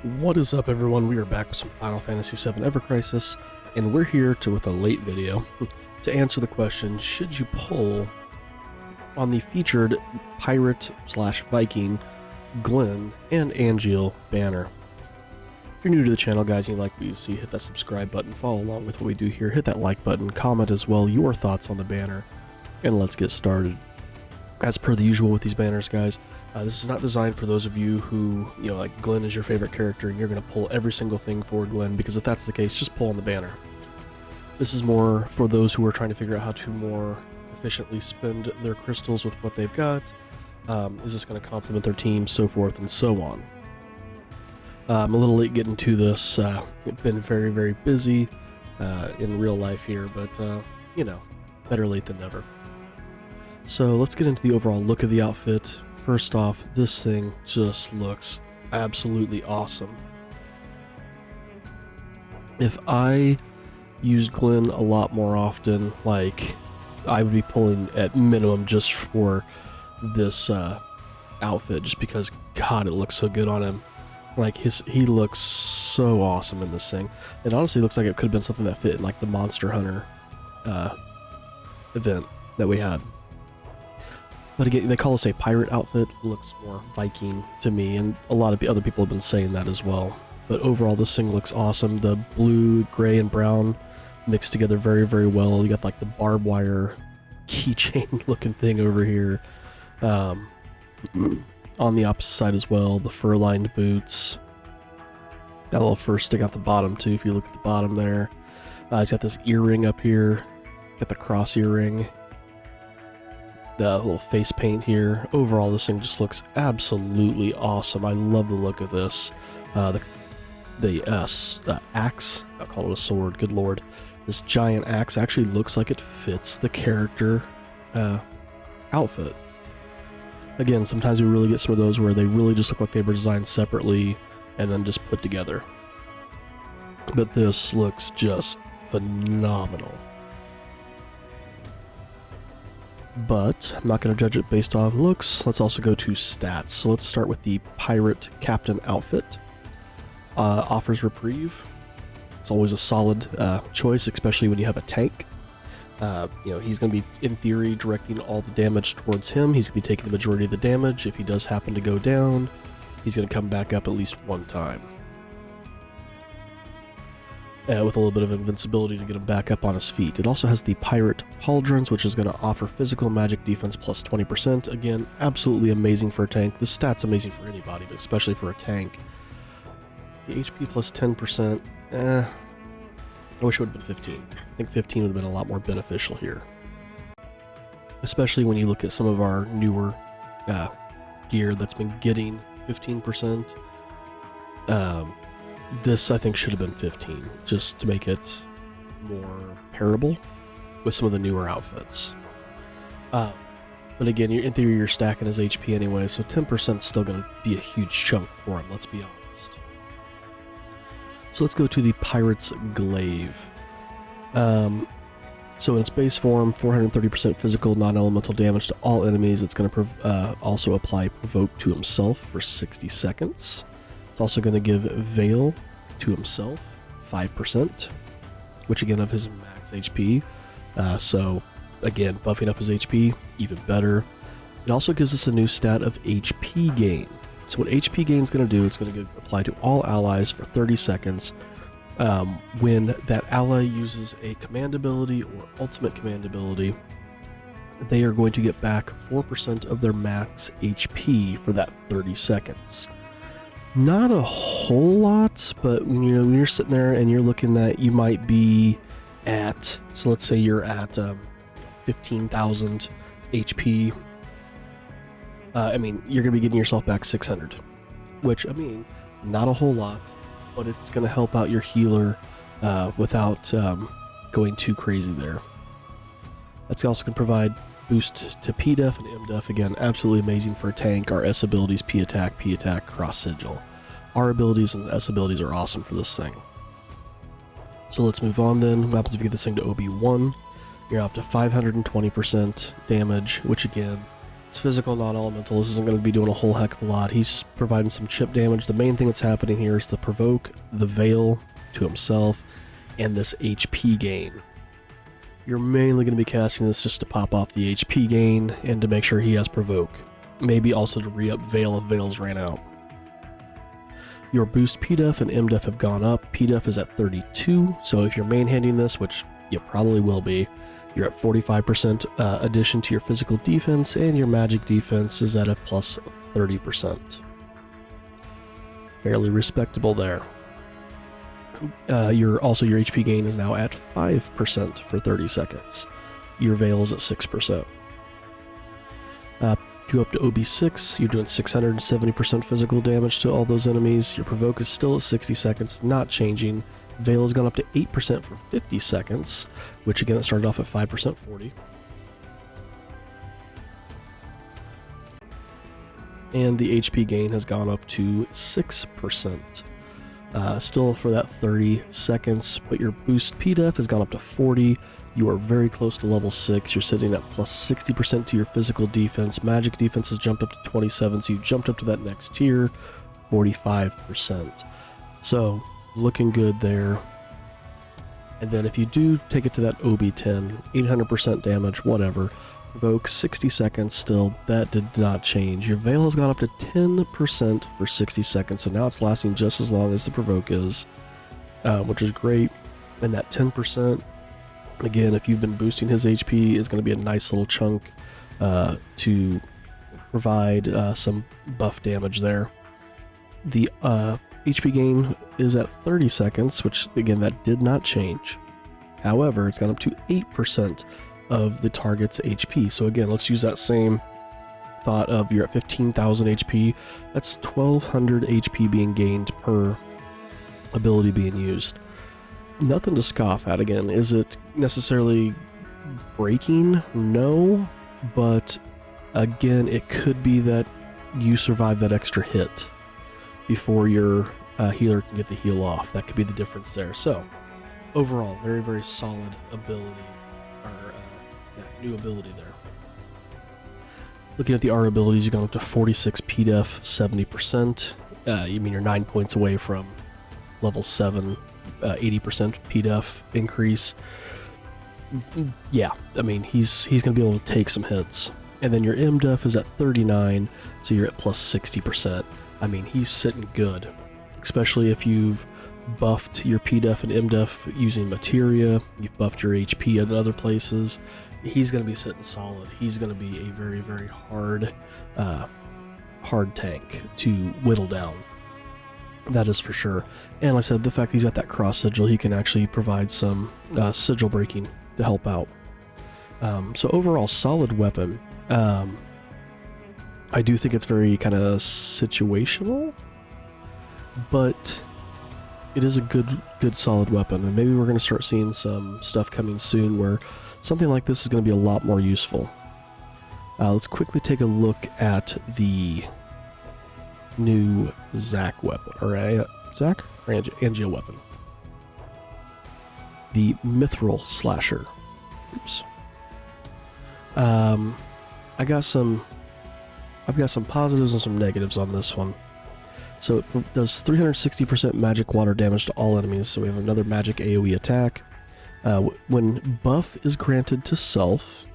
What is up, everyone? We are back with some Final Fantasy VII Ever Crisis, and we're here with a late video to answer the question, should you pull on the featured pirate/Viking Glenn and Angeal banner? If you're new to the channel, guys, and you like what you see, hit that subscribe button, follow along with what we do here, hit that like button, comment as well your thoughts on the banner, and let's get started. As per the usual with these banners, guys, this is not designed for those of you who, like Glenn is your favorite character and you're going to pull every single thing for Glenn, because if that's the case, just pull on the banner. This is more for those who are trying to figure out how to more efficiently spend their crystals with what they've got. Is this going to complement their team, so forth and so on. I'm a little late getting to this. I've been very, very busy in real life here, but, better late than never. So let's get into the overall look of the outfit. First off, this thing just looks absolutely awesome. If I used Glenn a lot more often, like, I would be pulling at minimum just for this outfit, just because, God, it looks so good on him. Like, he looks so awesome in this thing. It honestly looks like it could have been something that fit in, like, the Monster Hunter event that we had. But again, they call this a pirate outfit. It looks more Viking to me, and a lot of other people have been saying that as well. But overall, this thing looks awesome. The blue, gray, and brown mixed together very, very well. You got like the barbed wire keychain looking thing over here. On the opposite side as well, the fur-lined boots. That little fur stick out the bottom too, if you look at the bottom there. It's got this earring up here. Got the cross earring. The little face paint here. Overall, this thing just looks absolutely awesome. I love the look of this. The axe, I'll call it a sword, good lord. This giant axe actually looks like it fits the character outfit. Again, sometimes we really get some of those where they really just look like they were designed separately and then just put together. But this looks just phenomenal. But I'm not going to judge it based on looks. Let's also go to stats. So let's start with the Pirate Captain outfit. Offers reprieve. It's always a solid choice, especially when you have a tank. He's going to be, in theory, directing all the damage towards him. He's going to be taking the majority of the damage. If he does happen to go down, he's going to come back up at least one time. With a little bit of invincibility to get him back up on his feet. It also has the Pirate Pauldrons, which is going to offer physical magic defense plus 20%. Again, absolutely amazing for a tank. This stat's amazing for anybody, but especially for a tank. The HP plus 10%, I wish it would have been 15. I think 15 would have been a lot more beneficial here. Especially when you look at some of our newer gear that's been getting 15%. This, I think, should have been 15, just to make it more parable with some of the newer outfits. But again, in theory, you're stacking his HP anyway, so 10% is still going to be a huge chunk for him, let's be honest. So let's go to the Pirate's Glaive. So in its base form, 430% physical non-elemental damage to all enemies. It's going to also apply Provoke to himself for 60 seconds. It's also going to give Veil to himself, 5%, which again of his max HP. So again, buffing up his HP, even better. It also gives us a new stat of HP gain. So what HP gain is going to do, it's going to apply to all allies for 30 seconds. When that ally uses a command ability or ultimate command ability, they are going to get back 4% of their max HP for that 30 seconds. Not a whole lot, but when you're sitting there and you're looking at, you might be at, so let's say you're at 15,000 HP. You're going to be getting yourself back 600, which, not a whole lot, but it's going to help out your healer without going too crazy there. That's also going to provide boost to P-Def and M-Def. Again, absolutely amazing for a tank. Our S abilities, P-Attack, Cross Sigil. Our abilities and S abilities are awesome for this thing. So let's move on then. What happens if you get this thing to OB1? You're up to 520% damage, which again, It's physical, non-elemental. This isn't going to be doing a whole heck of a lot. He's just providing some chip damage. The main thing that's happening here is the provoke, the veil to himself, and this HP gain. You're mainly going to be casting this just to pop off the HP gain and to make sure he has provoke. Maybe also to re-up veil if veils ran out. Your boost PDEF and MDEF have gone up. PDEF is at 32, so if you're main-handing this, which you probably will be, you're at 45% addition to your physical defense, and your magic defense is at a plus 30%. Fairly respectable there. Your HP gain is now at 5% for 30 seconds. Your veil is at 6%. If you go up to OB6, you're doing 670% physical damage to all those enemies. Your provoke is still at 60 seconds, not changing. Veil has gone up to 8% for 50 seconds, which again it started off at 5%, 40. And the HP gain has gone up to 6%. Still for that 30 seconds, but your boost PDEF has gone up to 40. You are very close to level 6. You're sitting at plus 60% to your physical defense. Magic defense has jumped up to 27, so you jumped up to that next tier, 45%. So, looking good there. And then if you do take it to that OB10, 800% damage, whatever. Provoke 60 seconds still, that did not change. Your veil has gone up to 10% for 60 seconds, so now it's lasting just as long as the provoke is, which is great. And that 10%, again, if you've been boosting his HP, is going to be a nice little chunk to provide some buff damage there. The HP gain is at 30 seconds, which again, that did not change. However, it's gone up to 8% of the target's HP. So again, let's use that same thought of you're at 15,000 HP. That's 1,200 HP being gained per ability being used. Nothing to scoff at. Again, is it necessarily breaking? No, but again, it could be that you survive that extra hit before your healer can get the heal off. That could be the difference there. So overall, very, very solid ability, or new ability there. Looking at the R abilities, you've gone up to 46 PDEF, 70%. You mean you're 9 points away from level 7, 80% PDEF increase. Yeah, I mean, he's going to be able to take some hits. And then your MDEF is at 39, so you're at plus 60%. I mean, he's sitting good, especially if you've buffed your PDEF and MDEF using materia, you've buffed your HP in other places. He's going to be sitting solid. He's going to be a very, very hard tank to whittle down. That is for sure. And like I said, the fact he's got that cross sigil, he can actually provide some sigil breaking to help out. So overall, solid weapon. I do think it's very kind of situational, but it is a good solid weapon, and maybe we're going to start seeing some stuff coming soon where something like this is going to be a lot more useful. Let's quickly take a look at the new Zac weapon, or Zac? Or Angio weapon. The Mithril Slasher. Oops. I've got some positives and some negatives on this one. So it does 360% magic water damage to all enemies, so we have another magic AoE attack. When buff is granted to self,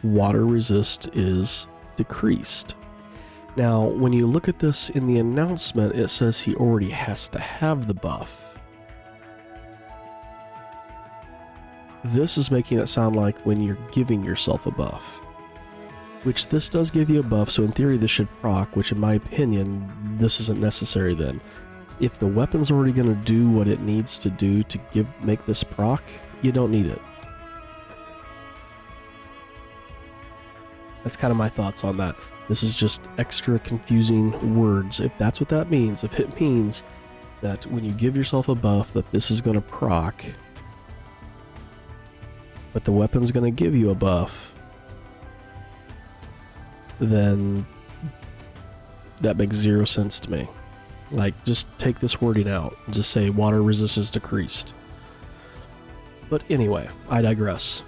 water resist is decreased. Now, when you look at this in the announcement, it says he already has to have the buff. This is making it sound like when you're giving yourself a buff, which this does give you a buff, so in theory this should proc, which in my opinion, this isn't necessary then. If the weapon's already going to do what it needs to do to make this proc, you don't need it. That's kind of my thoughts on that. This is just extra confusing words. If that's what that means, if it means that when you give yourself a buff that this is going to proc, but the weapon's going to give you a buff, then that makes zero sense to me. Like, just take this wording out and just say water resistance decreased. But anyway, I digress.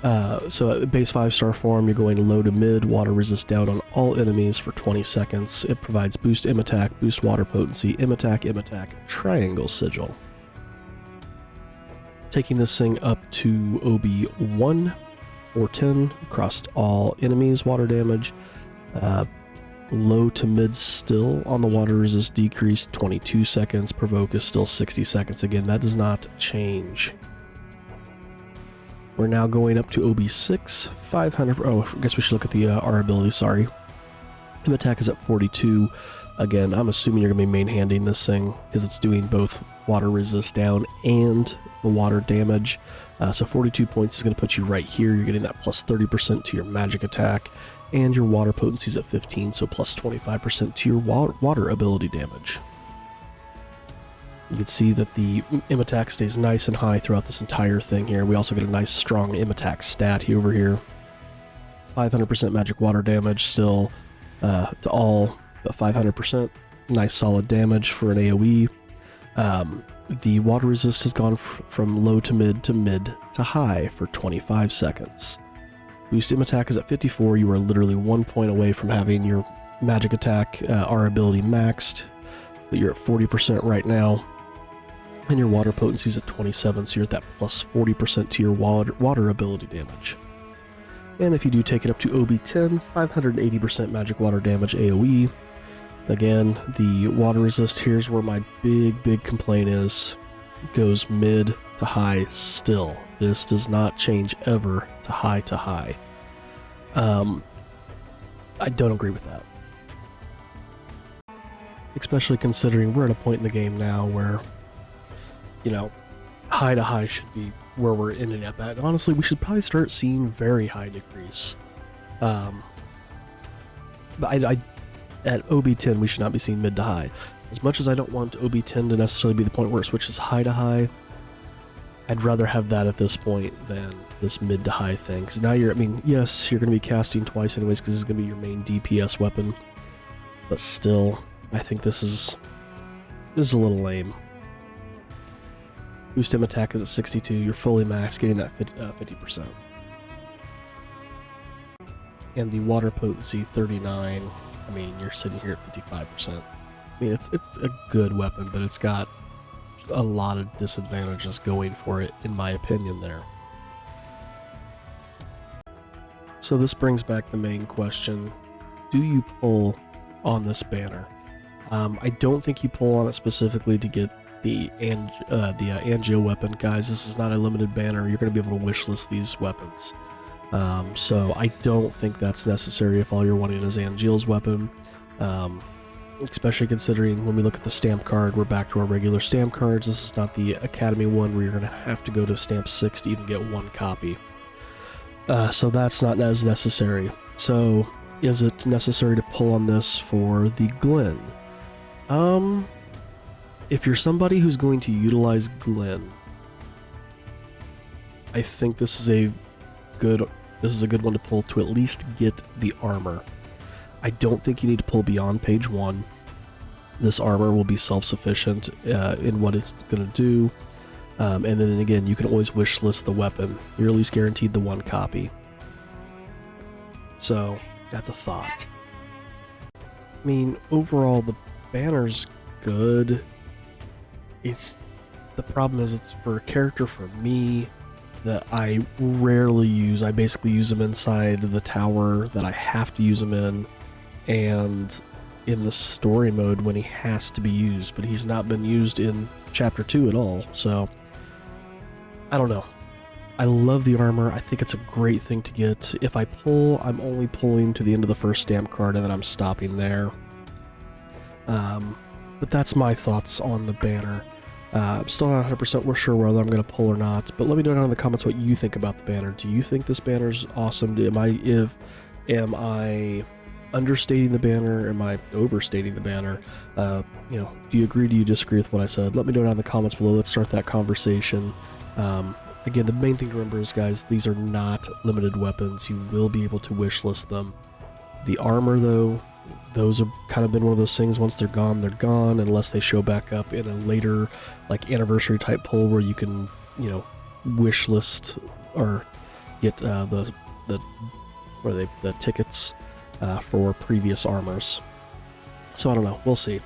So at base 5-star form, you're going low to mid, water resist down on all enemies for 20 seconds. It provides boost im attack, boost water potency, im attack, triangle sigil. Taking this thing up to OB 1 or 10 across all enemies, water damage. Low to mid still on the water resist decreased 22 seconds. Provoke is still 60 seconds. Again, that does not change. We're now going up to OB6, 500. Oh, I guess we should look at the R ability, sorry. Im attack is at 42. Again, I'm assuming you're going to be main-handing this thing because it's doing both water resist down and the water damage. So 42 points is going to put you right here. You're getting that plus 30% to your magic attack, and your water potency is at 15, so plus 25% to your water ability damage. You can see that the im attack stays nice and high throughout this entire thing here. We also get a nice strong im attack stat over here. 500% magic water damage still to all but 500%. Nice solid damage for an AoE. The water resist has gone from low to mid to high for 25 seconds. Boost im attack is at 54. You are literally 1 point away from having your magic attack R ability maxed, but you're at 40% right now. And your water potency is at 27, so you're at that plus 40% to your water ability damage. And if you do take it up to OB10, 580% magic water damage AoE. Again, the water resist, here's where my big complaint is. It goes mid to high still. This does not change ever to high. I don't agree with that. Especially considering we're at a point in the game now where, you know, high to high should be where we're ending up at. And honestly, we should probably start seeing very high decrease. But at OB10, we should not be seeing mid to high. As much as I don't want OB10 to necessarily be the point where it switches high to high, I'd rather have that at this point than this mid to high thing. Because now I mean, yes, you're going to be casting twice anyways because this is going to be your main DPS weapon. But still, I think this is a little lame. Boost im attack is at 62. You're fully maxed, getting that 50%. And the water potency 39. I mean, you're sitting here at 55%. I mean, it's a good weapon, but it's got a lot of disadvantages going for it, in my opinion there. So this brings back the main question. Do you pull on this banner? I don't think you pull on it specifically to get the Angio weapon. Guys, this is not a limited banner. You're going to be able to wishlist these weapons. So I don't think that's necessary if all you're wanting is Angeal's weapon. Especially considering when we look at the stamp card, we're back to our regular stamp cards. This is not the Academy one where you're going to have to go to stamp 6 to even get one copy. So that's not as necessary. So is it necessary to pull on this for the Glen? If you're somebody who's going to utilize Glen, I think this is a good one to pull to at least get the armor. I don't think you need to pull beyond page 1. This armor will be self-sufficient in what it's going to do. And then again, you can always wishlist the weapon. You're at least guaranteed the one copy. So, that's a thought. I mean, overall, the banner's good. The problem is it's for a character for me that I rarely use. I basically use them inside the tower that I have to use them in, and in the story mode when he has to be used, but he's not been used in chapter 2 at all, so I don't know. I love the armor. I think it's a great thing to get. If I pull, I'm only pulling to the end of the first stamp card and then I'm stopping there. But that's my thoughts on the banner. I'm still not 100% sure whether I'm going to pull or not, but let me know down in the comments what you think about the banner. Do you think this banner's awesome? Am I understating the banner? Am I overstating the banner? Do you agree? Do you disagree with what I said? Let me know down in the comments below. Let's start that conversation. Again, the main thing to remember is, guys, these are not limited weapons. You will be able to wishlist them. The armor, though, those have kind of been one of those things. Once they're gone, unless they show back up in a later, like, anniversary type pull where you can, wishlist or get the what are they, the tickets for previous armors. So I don't know, we'll see.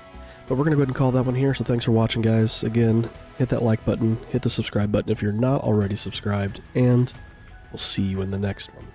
But we're going to go ahead and call that one here, so thanks for watching, guys. Again, hit that like button, hit the subscribe button if you're not already subscribed, and we'll see you in the next one.